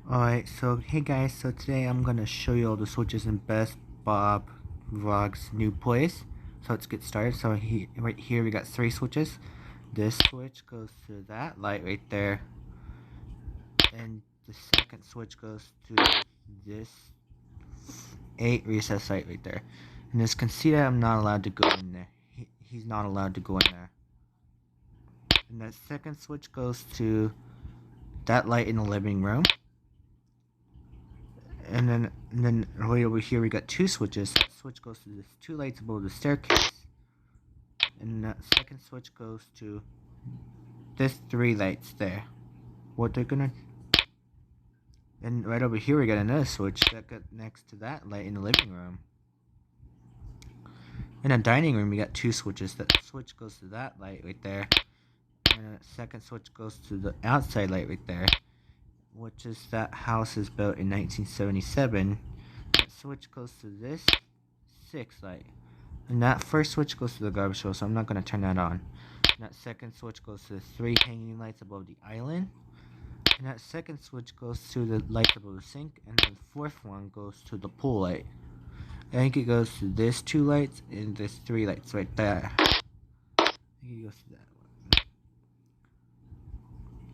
Alright, so hey guys, so today I'm gonna show you all the switches in Best Bob Vlog's new place. So let's get started. So right here we got 3 switches. This switch goes to that light right there, and the second switch goes to this 8 recess light right there. And as you can see that I'm not allowed to go in there. He's not allowed to go in there. And that second switch goes to that light in the living room. And then right over here we got 2 switches. That switch goes to this 2 lights above the staircase, and that second switch goes to this 3 lights there. What they're gonna And right over here we got another switch that got next to that light in the living room. In the dining room we got 2 switches. That switch goes to that light right there, and the second switch goes to the outside light right there, which is that house is built in 1977. That switch goes to this 6 light. And that first switch goes to the garbage hole, so I'm not going to turn that on. And that second switch goes to the 3 hanging lights above the island. And that second switch goes to the lights above the sink. And the fourth one goes to the pool light. I think it goes to this 2 lights and this 3 lights right there. I think it goes to that one.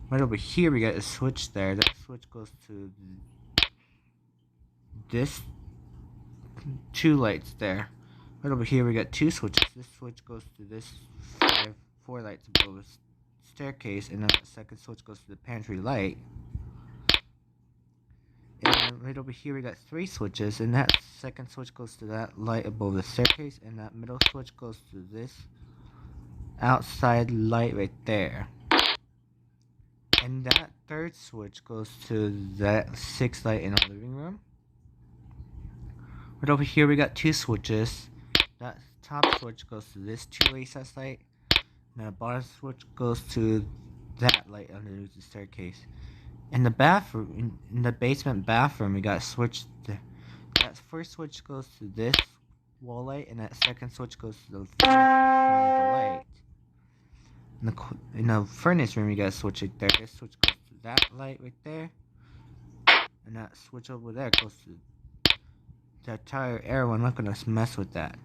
Right over here we got a switch there. That switch goes to this 2 lights there. Right over here we got 2 switches. This switch goes to this 4 lights above the staircase, and then the second switch goes to the pantry light. And then right over here we got 3 switches, and that second switch goes to that light above the staircase, and that middle switch goes to this outside light right there. And that third switch goes to that 6 light in the living room. Right over here we got 2 switches. That top switch goes to this 2 recess light, and the bottom switch goes to that light underneath the staircase. In the bathroom, in the basement bathroom, we got a switch. That first switch goes to this wall light, and that second switch goes to the light. In the furnace room, we got a switch right there. This switch goes to that light right there, and that switch over there goes to the entire air one. I'm not gonna mess with that.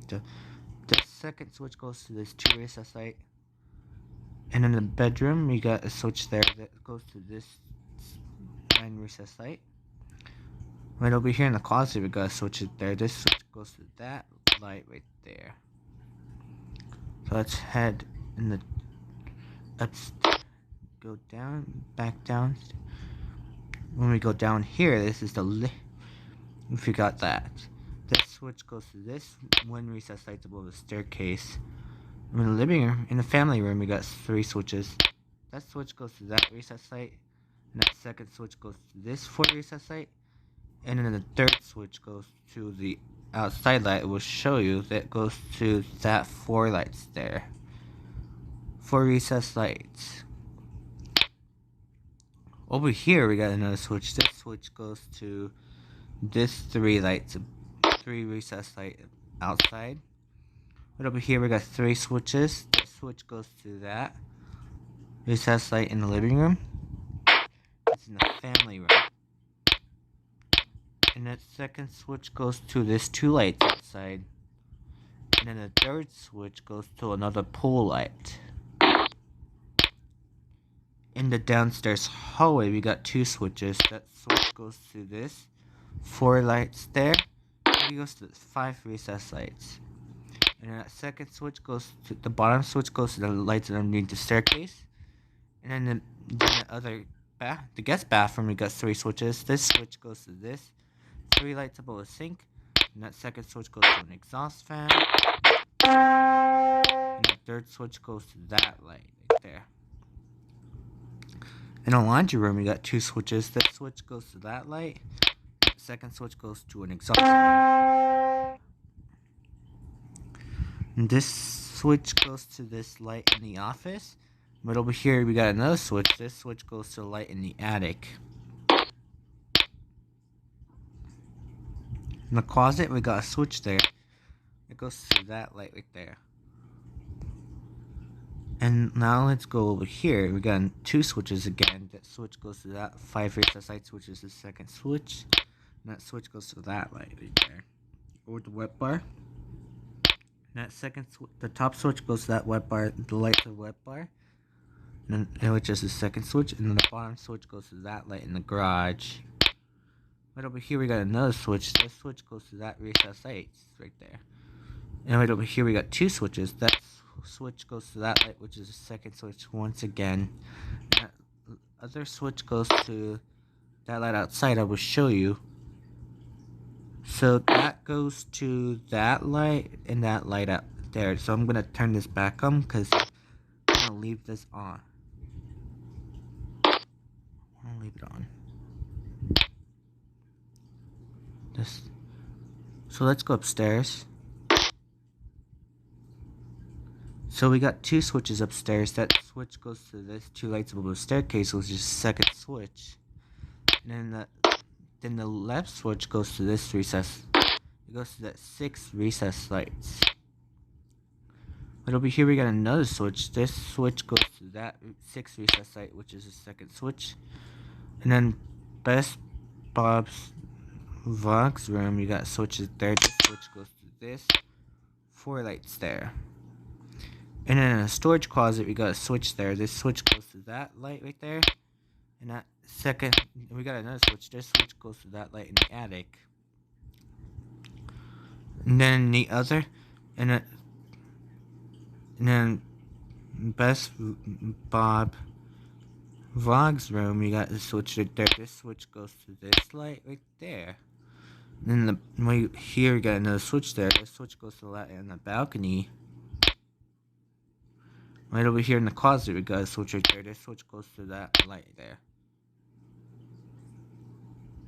The second switch goes to this 2 recess light. And in the bedroom, we got a switch there that goes to this 9 recess light. Right over here in the closet, we got a switch there. This switch goes to that light right there. So let's head in the go down, back down. When we go down here, this is the we forgot that. This switch goes to this 1 recess light above the staircase. In the living room, in the family room, we got 3 switches. That switch goes to that recess light, and that second switch goes to this 4 recess light, and then the third switch goes to the outside light. It will show you that goes to that 4 lights there. 4 recess lights. Over here, we got another switch. This switch goes to this 3 lights, 3 recess light outside. Right over here we got 3 switches. The switch goes to that recess light in the living room. It's in the family room. And that second switch goes to this 2 lights outside. And then the third switch goes to another pool light. In the downstairs hallway we got 2 switches. That switch goes to this 4 lights there. And it goes to 5 recess lights. And that second switch goes to the bottom switch goes to the lights underneath the staircase. And then the guest bathroom, we got 3 switches. This switch goes to this 3 lights above the sink. And that second switch goes to an exhaust fan. And the third switch goes to that light right there. In the laundry room, we got 2 switches. This switch goes to that light. And the second switch goes to an exhaust fan. And this switch goes to this light in the office. But over here we got another switch. This switch goes to the light in the attic. In the closet we got a switch there. It goes to that light right there. And now let's go over here. We got 2 switches again. That switch goes to that 5 recess lights, which is the second switch. And that switch goes to that light right there, or the wet bar. And that the top switch goes to that wet bar, the light to the wet bar, and which is the second switch. And then the bottom switch goes to that light in the garage. Right over here we got another switch. This switch goes to that recess lights right there. And right over here we got 2 switches. That switch goes to that light, which is the second switch once again. And that other switch goes to that light outside. I will show you. So that goes to that light and that light up there. So I'm gonna turn this back on because I'm gonna leave this on. I'll leave it on. So let's go upstairs. So we got 2 switches upstairs. That switch goes to this 2 lights above the staircase, which is the second switch. And then the left switch goes to this recess. It goes to that 6 recess lights. But over here we got another switch. This switch goes to that 6 recess light, which is the second switch. And then Best Bob's Vlogs room, you got switches there. This switch goes to this 4 lights there. And then in a storage closet, we got a switch there. This switch goes to that light right there. And that second, we got another switch. This switch goes to that light in the attic. And then the other, and then Best Bob Vlogs room, you got a switch right there. This switch goes to this light right there. And then here we got another switch there. This switch goes to the light in the balcony. Right over here in the closet, we got a switch right there. This switch goes to that light there.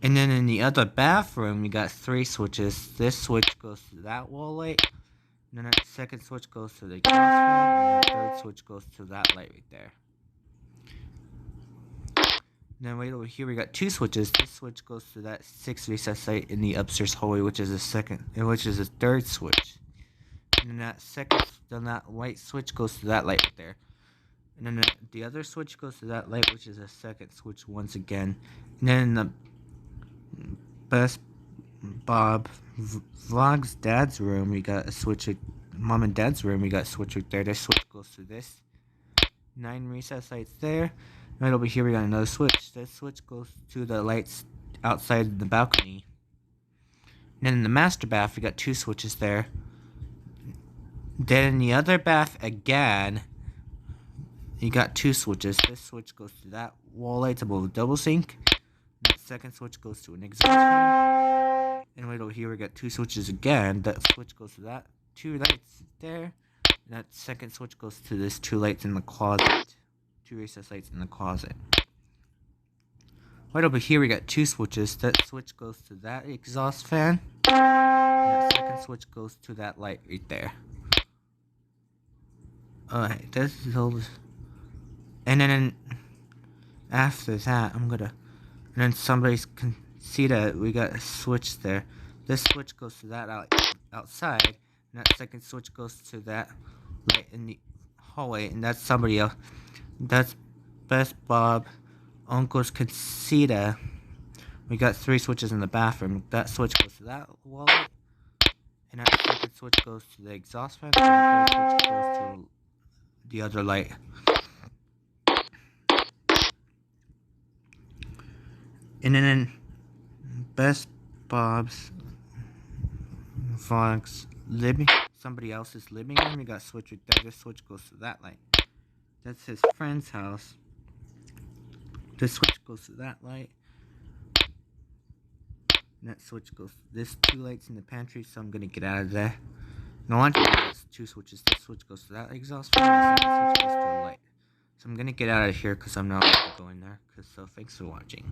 And then in the other bathroom, we got 3 switches. This switch goes to that wall light. And then that second switch goes to the exhaust fan. And the third switch goes to that light right there. And then right over here, we got 2 switches. This switch goes to that 6 recess light in the upstairs hallway, which is the third switch. And then that white switch goes to that light right there. And then the other switch goes to that light, which is a second switch once again. And then in the Best Bob Vlogs Dad's room, we got a switch. Mom and Dad's room, we got a switch right there. This switch goes to this 9 recess lights there. Right over here, we got another switch. This switch goes to the lights outside the balcony. And then in the master bath, we got 2 switches there. Then in the other bath again, you got 2 switches. This switch goes to that wall light above the double sink. And that second switch goes to an exhaust fan. And right over here, we got 2 switches again. That switch goes to that 2 lights there. And that second switch goes to this 2 lights in the closet. 2 recess lights in the closet. Right over here, we got 2 switches. That switch goes to that exhaust fan. And that second switch goes to that light right there. Alright, this is all. And then after that, and then somebody can see that we got a switch there. This switch goes to that outside, and that second switch goes to that light in the hallway, and that's somebody else. That's Best Bob Uncle's Casita. We got 3 switches in the bathroom. That switch goes to that wall light, and that second switch goes to the exhaust fan, and the third switch goes to the other light. And then in Best Bob's Vlogs somebody else's living room, we got a switch right there. This switch goes to that light. That's his friend's house. This switch goes to that light. And that switch goes to this 2 lights in the pantry, so I'm gonna get out of there. No wonder there's 2 switches. This switch goes to that exhaust fan, and the second switch goes to the light. So I'm gonna get out of here because I'm not going to go in there. So thanks for watching.